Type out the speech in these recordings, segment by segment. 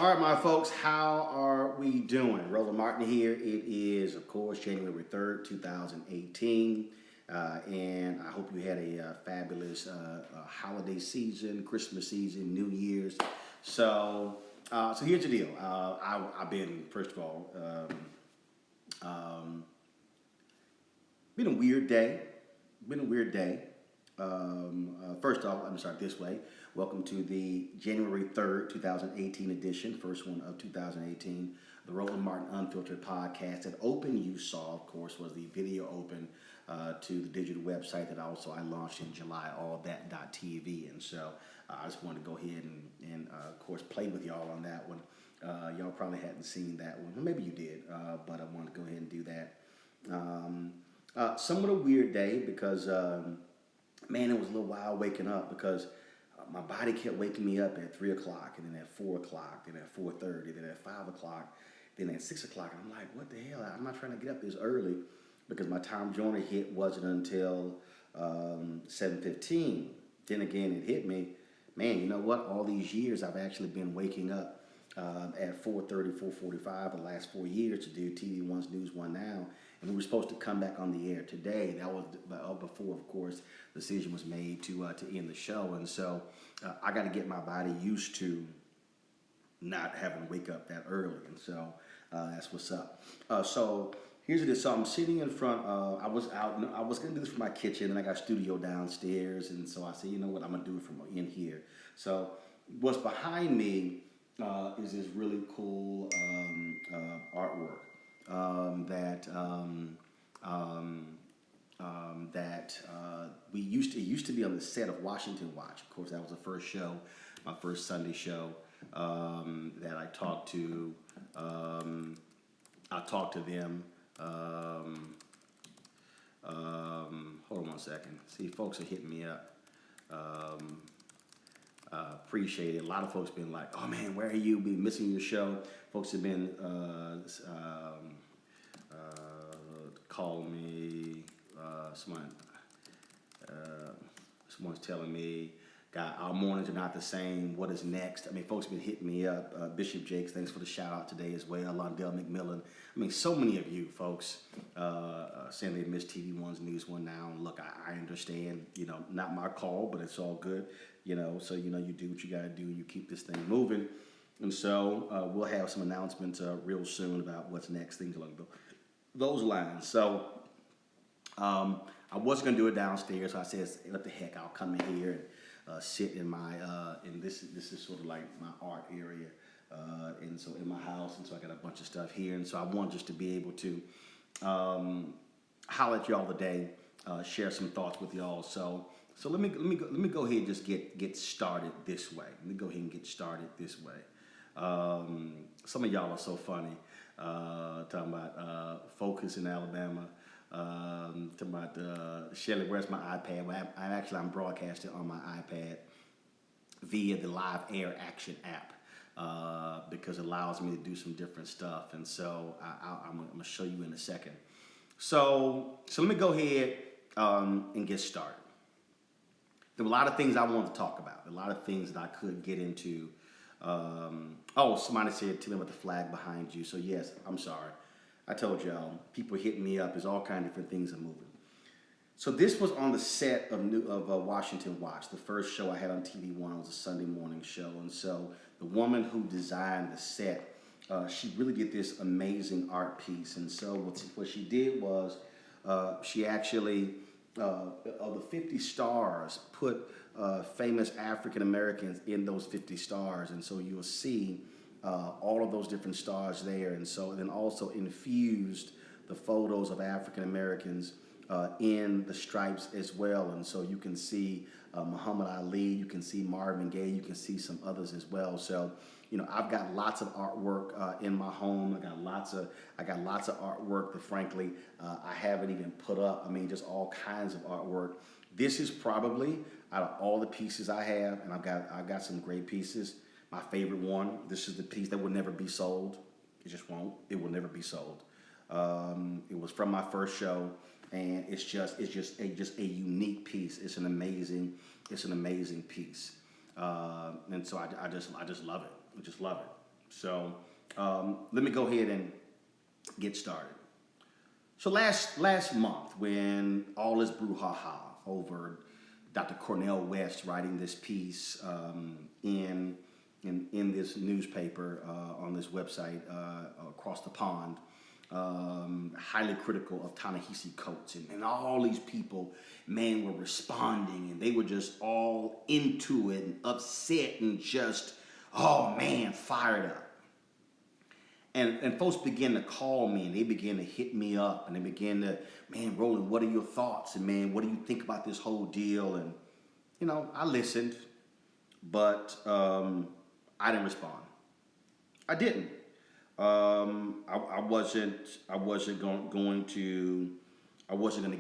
All right, my folks, how are we doing? Roland Martin here. It is, of course, January 3rd, 2018. And I hope you had a fabulous holiday season, Christmas season, New Year's. So here's the deal. I've been, first of all, been a weird day. First off, let me start this way. Welcome to the January 3rd, 2018 edition, first one of 2018, the Roland Martin Unfiltered podcast. That open you saw, of course, was the video open to the digital website that also I launched in July, allthat.tv. And so I just wanted to go ahead and of course, play with y'all on that one. Y'all probably hadn't seen that one. Or maybe you did, but I wanted to go ahead and do that. Somewhat a weird day because, man, it was a little wild waking up because my body kept waking me up at 3 o'clock, and then at 4 o'clock, then at 4:30, then at 5 o'clock, then at 6 o'clock. And I'm like, what the hell? I'm not trying to get up this early because my time joiner hit wasn't until 7:15. Then again, it hit me, man, you know what? All these years I've actually been waking up at 4:30, 4:45 the last 4 years to do TV One's News One Now. And we were supposed to come back on the air today. That was before, of course, the decision was made to end the show. And so I got to get my body used to not having to wake up that early. And so that's what's up. So here's it. So I'm sitting in front. I was going to do this from my kitchen, and I got a studio downstairs. And so I said, you know what, I'm going to do it from in here. So what's behind me is this really cool artwork. That we used to be on the set of Washington Watch. Of course, that was the first show, my first Sunday show that I talked to. I talked to them. Hold on one second. See, folks are hitting me up. Appreciate it. A lot of folks been like, "Oh man, where are you? Been missing your show." Folks have been calling me. Someone's telling me, "God, our mornings are not the same. What is next?" I mean, folks have been hitting me up. Bishop Jakes, thanks for the shout out today as well. Londell McMillan. I mean, so many of you folks saying they missed TV One's News One Now. And look, I understand. You know, not my call, but it's all good. You know, so you do what you got to do, and you keep this thing moving. And so we'll have some announcements real soon about what's next, things along those lines. So I was going to do it downstairs. So I said, what the heck, I'll come in here and sit in my, and this is sort of like my art area. And so in my house, and so I got a bunch of stuff here. And so I want just to be able to holler at y'all today, share some thoughts with y'all. So let me go ahead and just get started this way. Let me go ahead and get started this way. Some of y'all are so funny. Talking about Focus in Alabama. Talking about Shelly, where's my iPad? Well, I'm broadcasting on my iPad via the Live Air Action app because it allows me to do some different stuff. And so I'm going to show you in a second. So let me go ahead and get started. There were a lot of things I wanted to talk about. A lot of things that I could get into. Somebody said, tell me about the flag behind you. So yes, I'm sorry. I told y'all, people hitting me up. There's all kinds of different things are moving. So this was on the set of Washington Watch. The first show I had on TV One was a Sunday morning show. And so the woman who designed the set, she really did this amazing art piece. And so what she did was she actually, of the 50 stars, put famous African Americans in those 50 stars, and so you'll see all of those different stars there, and so then also infused the photos of African Americans in the stripes as well, and so you can see Muhammad Ali, you can see Marvin Gaye, you can see some others as well. So I've got lots of artwork in my home. I got lots of artwork that frankly I haven't even put up. I mean, just all kinds of artwork. This is probably, out of all the pieces I have, and I've got some great pieces, my favorite one. This is the piece that will never be sold. It just won't. It will never be sold. It was from my first show, and it's just a unique piece. It's an amazing piece, and so I just love it. I just love it. So let me go ahead and get started. So last month, when all this brouhaha over Dr. Cornel West writing this piece in this newspaper on this website across the pond, highly critical of Ta-Nehishi Coates, and all these people, man, were responding, and they were just all into it and upset and just, oh man, fired up. And folks began to call me, and they began to hit me up, and they began to, man, Roland, what are your thoughts? And man, what do you think about this whole deal? And, you know, I listened, but I didn't respond. I didn't. I wasn't going to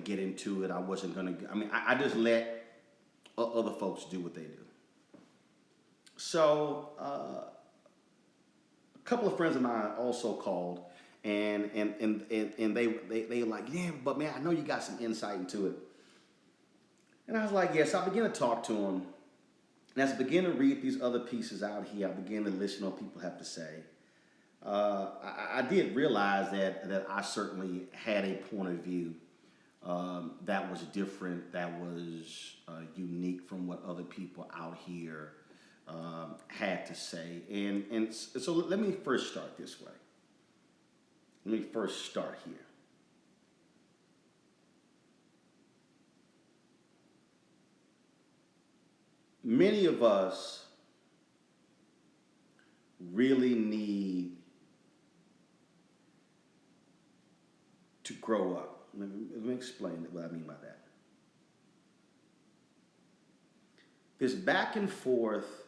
get into it. I just let other folks do what they do. So, a couple of friends of mine also called, and they were like, yeah, but man, I know you got some insight into it. And I was like, yes. I began to talk to them, and as I began to read these other pieces out here, I began to listen to what people have to say. I did realize that I certainly had a point of view that was different, that was unique from what other people out here had to say. And so let me first start this way. Let me first start here. Many of us really need to grow up. Let me explain what I mean by that. This back and forth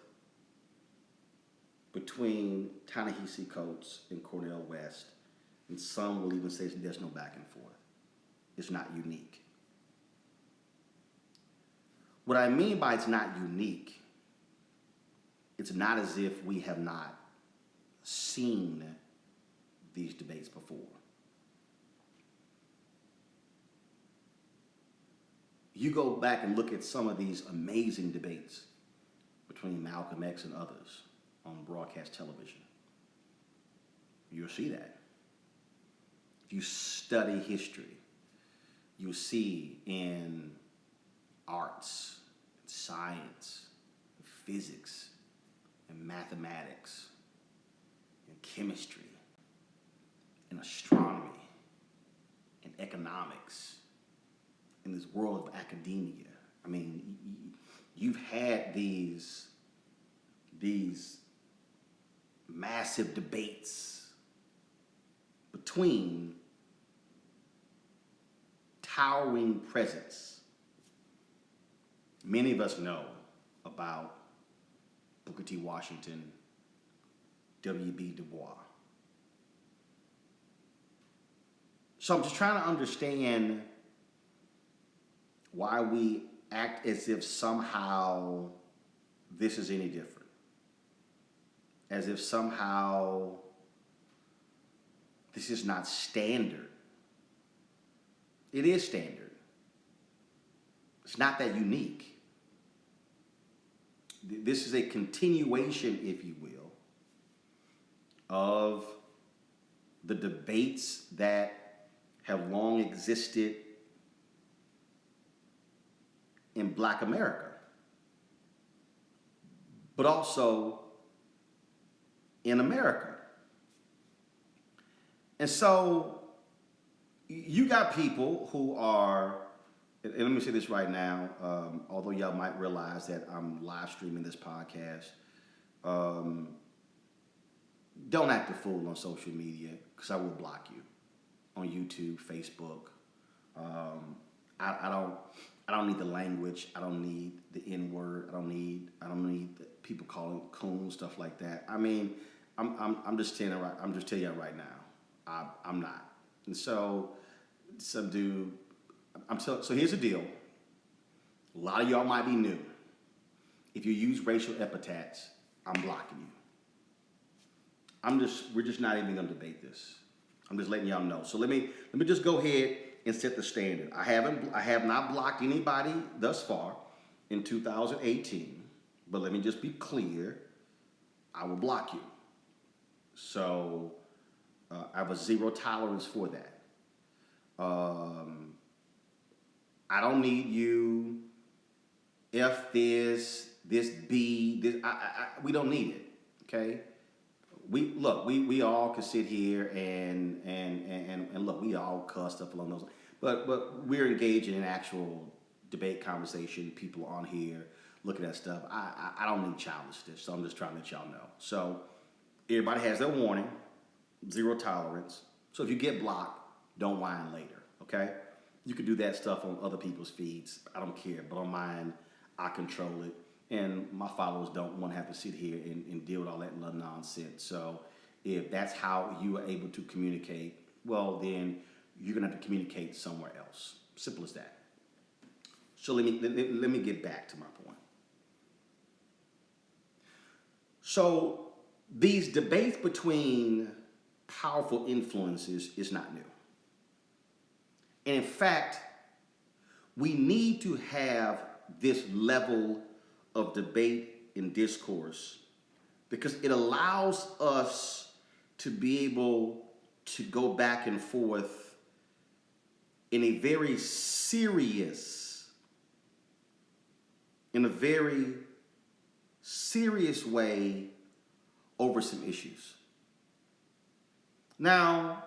between Ta-Nehishi Coates and Cornel West, and some will even say there's no back and forth. It's not unique. What I mean by it's not unique, it's not as if we have not seen these debates before. You go back and look at some of these amazing debates between Malcolm X and others on broadcast television. You'll see that. If you study history, you'll see in arts, and science, and physics, and mathematics, and chemistry, and astronomy, and economics, in this world of academia. I mean, you've had these massive debates between towering presence. Many of us know about Booker T. Washington, W.B. Du Bois. So I'm just trying to understand why we act as if somehow this is any different. As if somehow this is not standard. It is standard. It's not that unique. This is a continuation, if you will, of the debates that have long existed in Black America, but also in America. And so you got people who are, and let me say this right now, although y'all might realize that I'm live streaming this podcast, don't act a fool on social media, because I will block you on YouTube, Facebook. I don't need the language. I don't need the N-word. I don't need the people calling coon, stuff like that. I mean, I'm just telling you right now, I'm not. And so some dude, so here's the deal. A lot of y'all might be new. If you use racial epithets, I'm blocking you. we're just not even gonna debate this. I'm just letting y'all know. So let me just go ahead and set the standard. I have not blocked anybody thus far in 2018, but let me just be clear, I will block you. So I have a zero tolerance for that. I don't need you. F this B, this. We don't need it. Okay. We all can sit here and look, we all cuss stuff along those. But we're engaging in actual debate conversation. People on here looking at stuff. I don't need childishness, so I'm just trying to let y'all know. So everybody has their warning, zero tolerance. So if you get blocked, don't whine later, okay? You can do that stuff on other people's feeds. I don't care, but on mine, I control it. And my followers don't want to have to sit here and deal with all that little nonsense. So if that's how you are able to communicate, well, then you're going to have to communicate somewhere else. Simple as that. So let me get back to my point. So these debates between powerful influences is not new. And in fact, we need to have this level of debate and discourse because it allows us to be able to go back and forth in a very serious way over some issues. Now,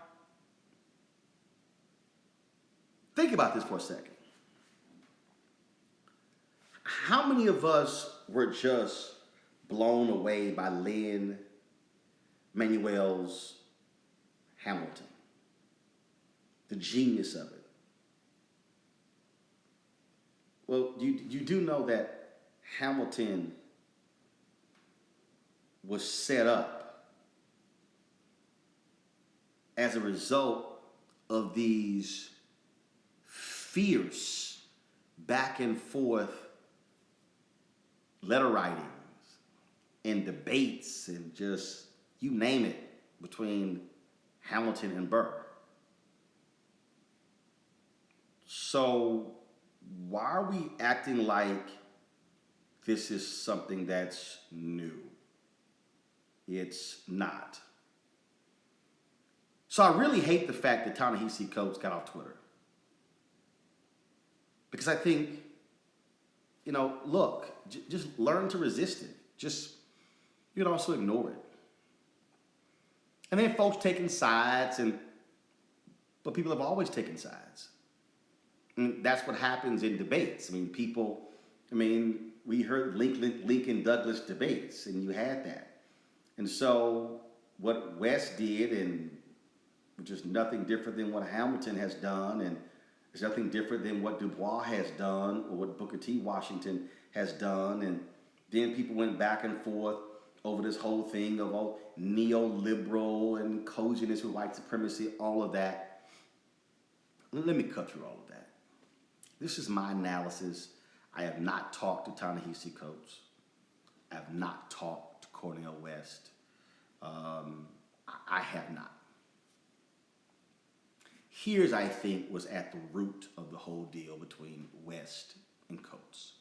think about this for a second. How many of us were just blown away by Lin-Manuel's Hamilton? The genius of it. Well, you do know that Hamilton was set up as a result of these fierce back and forth letter writings and debates and just you name it between Hamilton and Burr. So why are we acting like this is something that's new? It's not. So I really hate the fact that Ta-Nehishi Coates got off Twitter. Because I think, look, just learn to resist it. Just, you can also ignore it. And then folks taking sides, but people have always taken sides. And that's what happens in debates. We heard Lincoln Douglas debates, and you had that. And so what West did, which is nothing different than what Hamilton has done, and it's nothing different than what Du Bois has done or what Booker T. Washington has done. And then people went back and forth over this whole thing of neoliberal and coziness with white supremacy, all of that. Let me cut through all of that. This is my analysis. I have not talked to Ta-Nehishi Coates. I have not talked to Cornel West. I have not. Here's, I think, was at the root of the whole deal between West and Coates.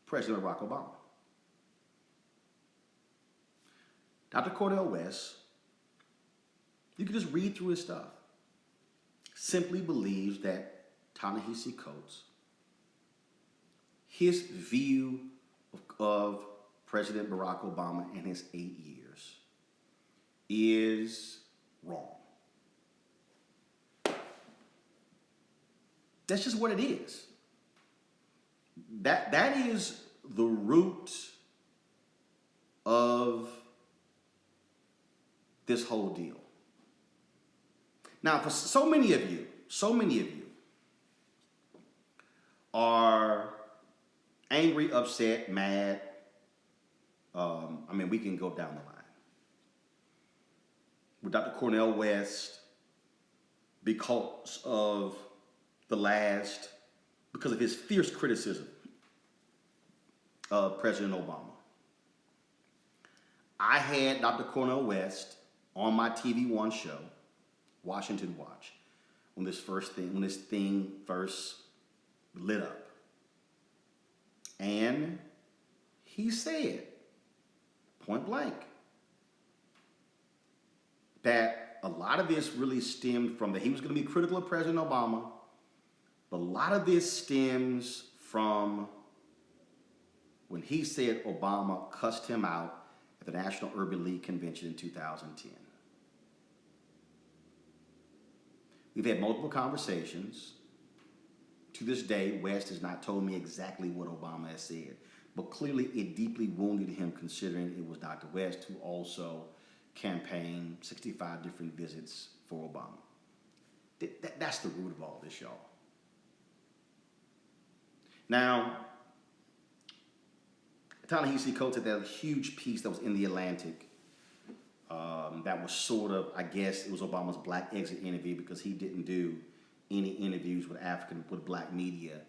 President Barack Obama. Dr. Cornel West, you can just read through his stuff, simply believes that Ta-Nehishi Coates, his view of President Barack Obama and his 8 years is wrong. That's just what it is. That is the root of this whole deal. Now, for so many of you are angry, upset, mad. We can go down the line. With Dr. Cornel West, because of his fierce criticism of President Obama. I had Dr. Cornel West on my TV One show, Washington Watch, when this thing first lit up. And he said, point blank, that a lot of this really stemmed from that he was going to be critical of President Obama, but a lot of this stems from when he said Obama cussed him out at the National Urban League Convention in 2010. We've had multiple conversations. To this day, West has not told me exactly what Obama has said, but clearly it deeply wounded him considering it was Dr. West who also campaigned 65 different visits for Obama. That's the root of all this, y'all. Now, Ta-Nehishi Coates had that huge piece that was in The Atlantic that was sort of, I guess, it was Obama's black exit interview because he didn't do any interviews with black media,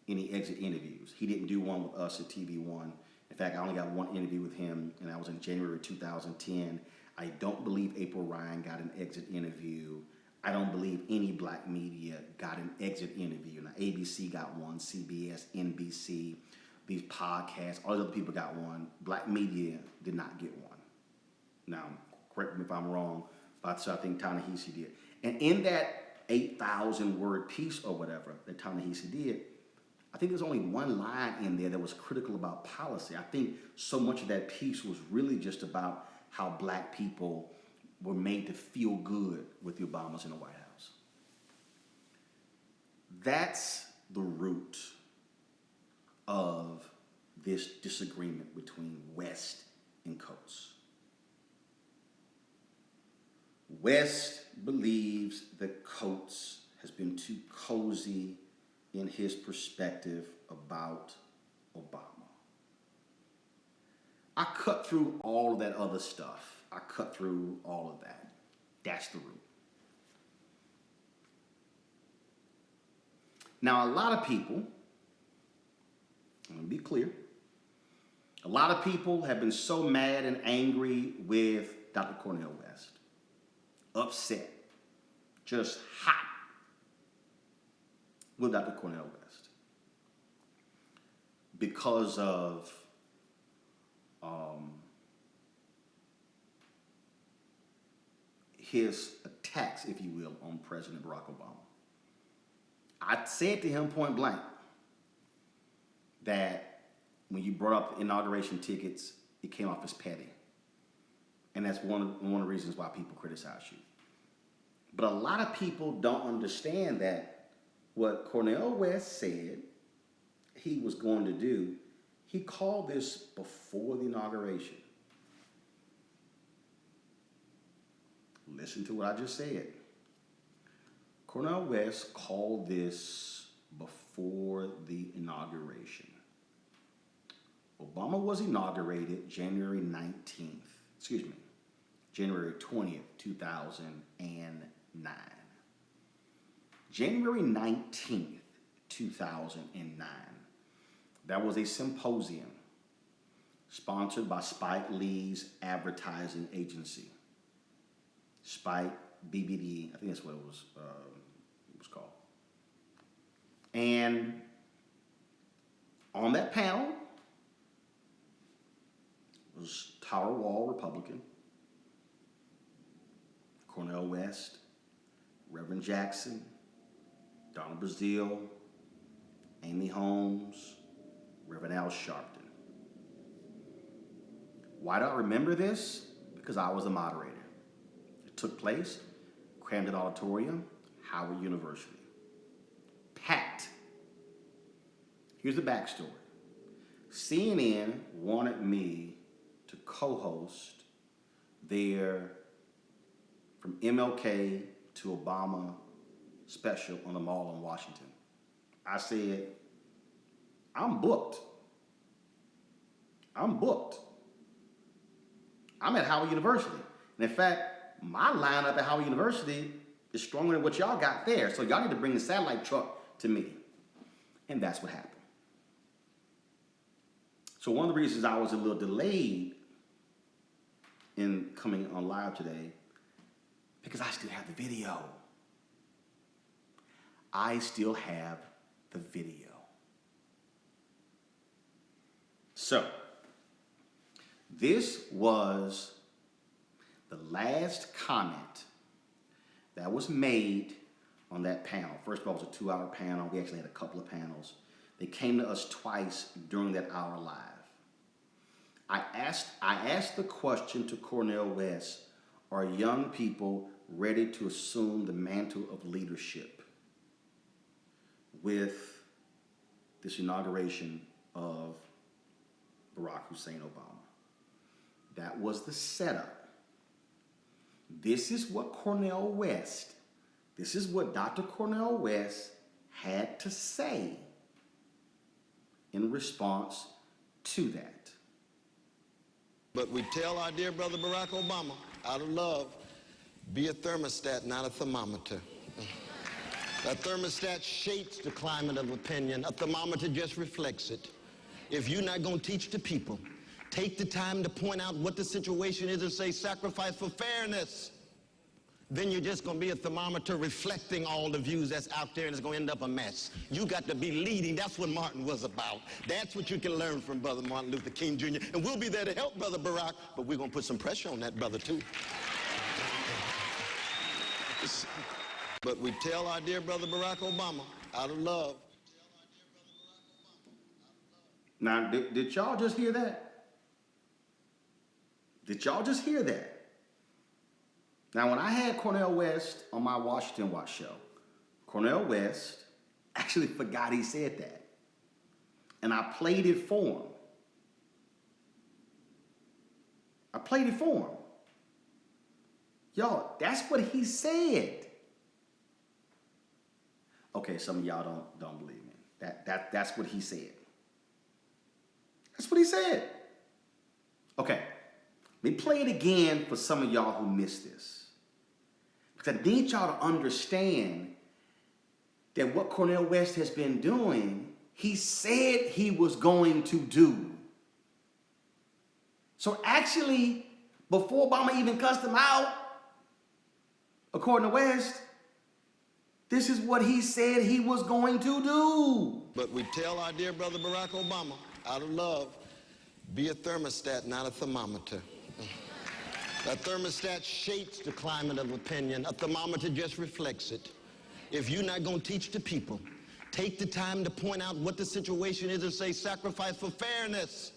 any exit interviews. He didn't do one with us at TV1. In fact, I only got one interview with him, and that was in January 2010. I don't believe April Ryan got an exit interview. I don't believe any black media got an exit interview. Now, ABC got one, CBS, NBC, these podcasts, all the other people got one. Black media did not get one. Now, correct me if I'm wrong, but I think Ta-Nehishi did. And in that 8,000 word piece or whatever that Ta-Nehishi did, I think there's only one line in there that was critical about policy. I think so much of that piece was really just about how black people were made to feel good with the Obamas in the White House. That's the root of this disagreement between West and Coates. West believes that Coates has been too cozy in his perspective about Obama. I cut through all of that other stuff. I cut through all of that. That's the root. Now, a lot of people, I'm going to be clear, a lot of people have been so mad and angry with Dr. Cornel West. Upset, just hot with Dr. Cornel West because of his attacks, if you will, on President Barack Obama. I said to him point blank that when you brought up the inauguration tickets, it came off as petty. And that's one of the reasons why people criticize you. But a lot of people don't understand that what Cornel West said he was going to do, he called this before the inauguration. Listen to what I just said. Cornel West called this before the inauguration. Obama was inaugurated January 20th, 2009. January 19th, 2009, that was a symposium sponsored by Spike Lee's advertising agency. Spike, BBD, I think that's what it was called. And on that panel was Tower Wall Republican, Cornel West, Reverend Jackson, Donna Brazile, Amy Holmes, Reverend Al Sharpton. Why do I remember this? Because I was a moderator. It took place, Camden Auditorium, Howard University. Packed. Here's the backstory. CNN wanted me to co-host their From MLK to Obama special on the Mall in Washington. I said, I'm booked. I'm at Howard University. And in fact, my lineup at Howard University is stronger than what y'all got there. So y'all need to bring the satellite truck to me. And that's what happened. So one of the reasons I was a little delayed in coming on live today, because I still have the video. I still have the video. So, this was the last comment that was made on that panel. First of all, it was a 2-hour panel. We actually had a couple of panels. They came to us twice during that hour live. I asked the question to Cornel West, are young people ready to assume the mantle of leadership with this inauguration of Barack Hussein Obama? That was the setup. This is what Cornel West, this is what Dr. Cornel West had to say in response to that. But we tell our dear brother Barack Obama, out of love, be a thermostat, not a thermometer. A thermostat shapes the climate of opinion. A thermometer just reflects it. If you're not going to teach the people, take the time to point out what the situation is and say sacrifice for fairness, then you're just going to be a thermometer reflecting all the views that's out there, and it's going to end up a mess. You got to be leading. That's what Martin was about. That's what you can learn from Brother Martin Luther King Jr. And we'll be there to help Brother Barack, but we're going to put some pressure on that brother too. But we tell our dear brother Barack Obama, out of love. Now, did y'all just hear that? Did y'all just hear that? Now, when I had Cornel West on my Washington Watch show, Cornel West actually forgot he said that. And I played it for him. I played it for him. Y'all, that's what he said. Okay, some of y'all don't believe me. That's what he said. That's what he said. Okay, let me play it again for some of y'all who missed this. Because I need y'all to understand that what Cornel West has been doing, he said he was going to do. So actually, before Obama even cussed him out, according to West, this is what he said he was going to do. But we tell our dear brother Barack Obama, out of love, be a thermostat, not a thermometer. A thermostat shapes the climate of opinion. A thermometer just reflects it. If you're not going to teach the people, take the time to point out what the situation is and say sacrifice for fairness,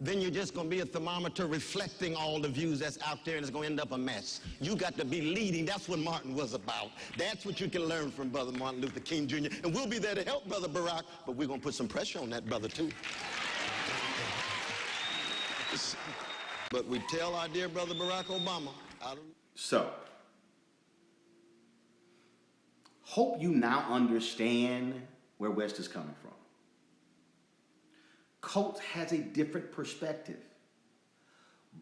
then you're just going to be a thermometer reflecting all the views that's out there, and it's going to end up a mess. You got to be leading. That's what Martin was about. That's what you can learn from Brother Martin Luther King Jr. And we'll be there to help Brother Barack, but we're going to put some pressure on that brother too. But we tell our dear brother Barack Obama, So, hope you now understand where West is coming from. Coates has a different perspective.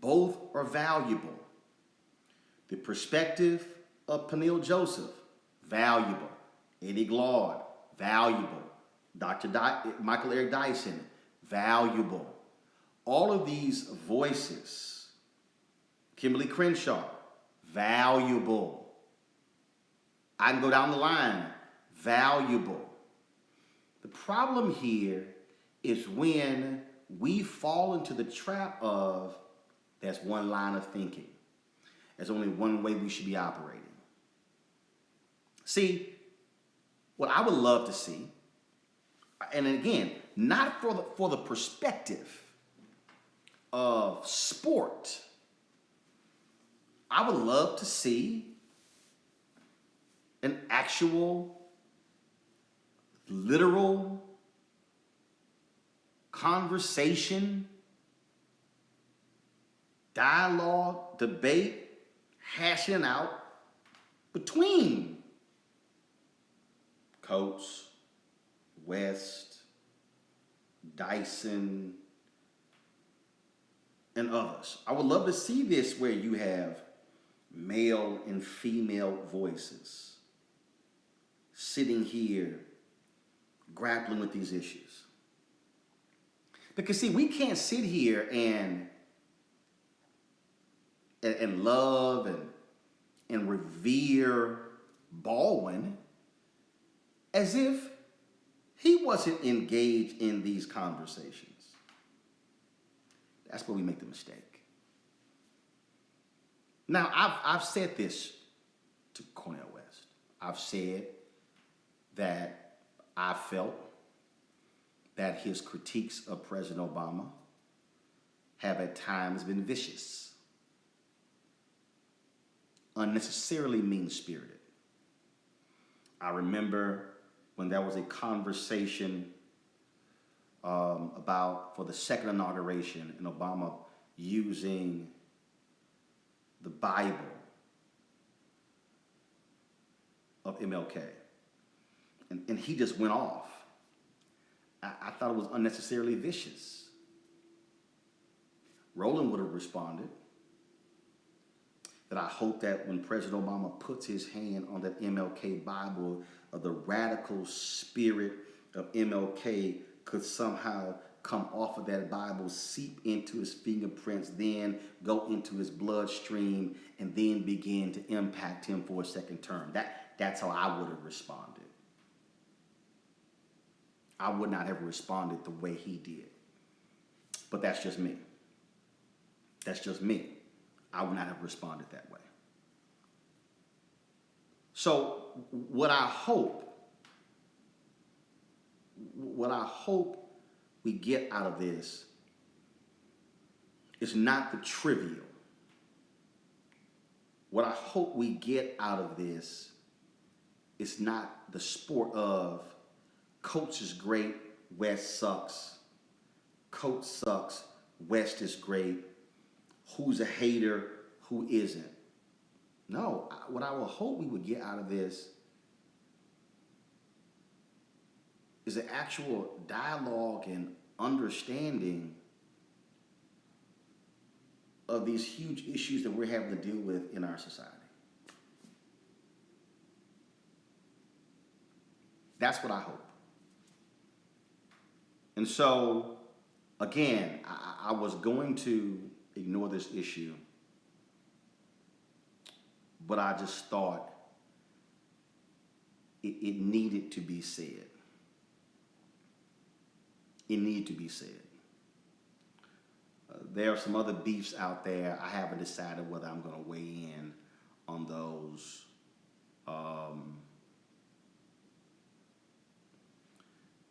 Both are valuable. The perspective of Peniel Joseph, valuable. Eddie Glaude, valuable. Michael Eric Dyson, valuable. All of these voices, Kimberly Crenshaw, valuable. I can go down the line, valuable. The problem here is when we fall into the trap of that's one line of thinking. There's only one way we should be operating. See, what I would love to see, and again, not for the perspective of sport, I would love to see an actual, literal conversation, dialogue, debate, hashing out between Coates, West, Dyson, and others. I would love to see this where you have male and female voices sitting here grappling with these issues. Because see, we can't sit here and love and revere Baldwin as if he wasn't engaged in these conversations. That's where we make the mistake. Now, I've said this to Cornel West. I've said that I felt that his critiques of President Obama have at times been vicious, unnecessarily mean-spirited. I remember when there was a conversation about for the second inauguration and Obama using the Bible of MLK. And he just went off. I thought it was unnecessarily vicious. Roland would have responded that I hope that when President Obama puts his hand on that MLK Bible, the radical spirit of MLK could somehow come off of that Bible, seep into his fingerprints, then go into his bloodstream, and then begin to impact him for a second term. That's how I would have responded. I would not have responded the way he did. But that's just me. That's just me. I would not have responded that way. So what I hope we get out of this is not the trivial. What I hope we get out of this is not the sport of Coates is great, West sucks. Coates sucks, West is great. Who's a hater, who isn't? No, what I would hope we would get out of this is an actual dialogue and understanding of these huge issues that we're having to deal with in our society. That's what I hope. And so, again, I was going to ignore this issue, but I just thought it needed to be said. It needed to be said. There are some other beefs out there. I haven't decided whether I'm going to weigh in on those.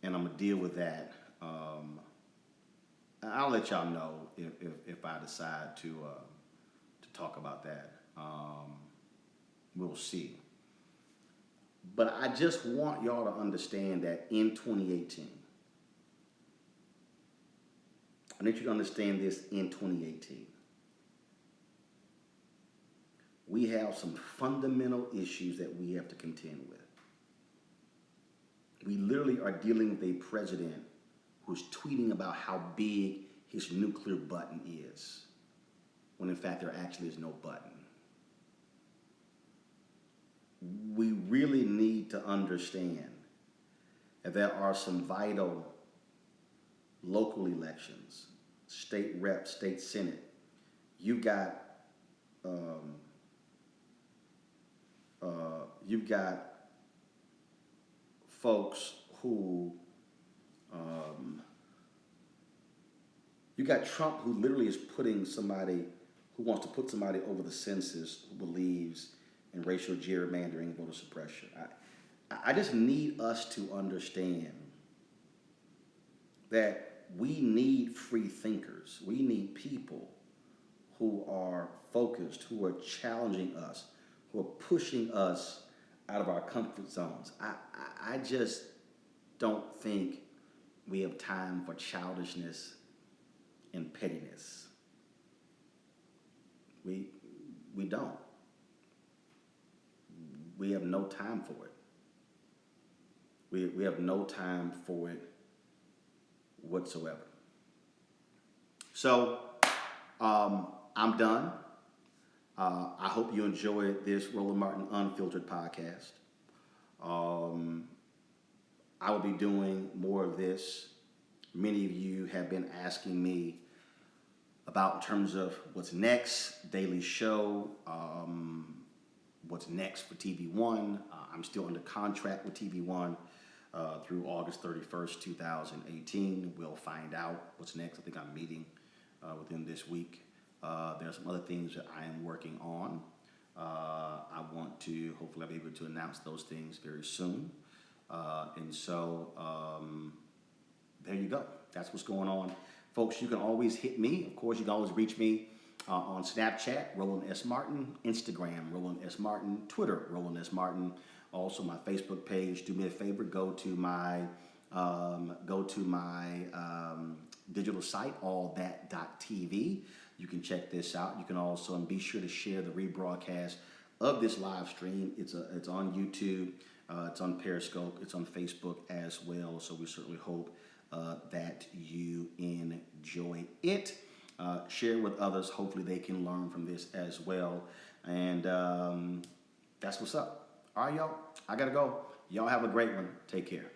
And I'm going to deal with that. I'll let y'all know if I decide to talk about that. We'll see. But I just want y'all to understand that in 2018, I need you to understand this in 2018. We have some fundamental issues that we have to contend with. We literally are dealing with a president who's tweeting about how big his nuclear button is, when in fact there actually is no button. We really need to understand that there are some vital local elections, state rep, state senate. You've got folks who you got Trump, who literally is putting somebody, who wants to put somebody over the census, who believes in racial gerrymandering, voter suppression. I just need us to understand that we need free thinkers. We need people who are focused, who are challenging us, who are pushing us out of our comfort zones. I just don't think we have time for childishness and pettiness. We don't. We have no time for it. We have no time for it whatsoever. So I'm done. I hope you enjoyed this Roland Martin Unfiltered podcast. I will be doing more of this. Many of you have been asking me about in terms of what's next, daily show, what's next for TV One. I'm still under contract with TV One through August 31st, 2018. We'll find out what's next. I think I'm meeting within this week There are some other things that I am working on. I want to, hopefully I'll be able to announce those things very soon. And so there you go. That's what's going on. Folks, you can always hit me. Of course, you can always reach me on Snapchat, Roland S. Martin, Instagram, Roland S. Martin, Twitter, Roland S. Martin. Also my Facebook page. Do me a favor, go to my digital site, allthat.tv. You can check this out. You can also, and be sure to share the rebroadcast of this live stream. It's on YouTube, it's on Periscope, it's on Facebook as well. So we certainly hope that you enjoy it. Share with others. Hopefully they can learn from this as well. And that's what's up. All right, y'all. I gotta go. Y'all have a great one. Take care.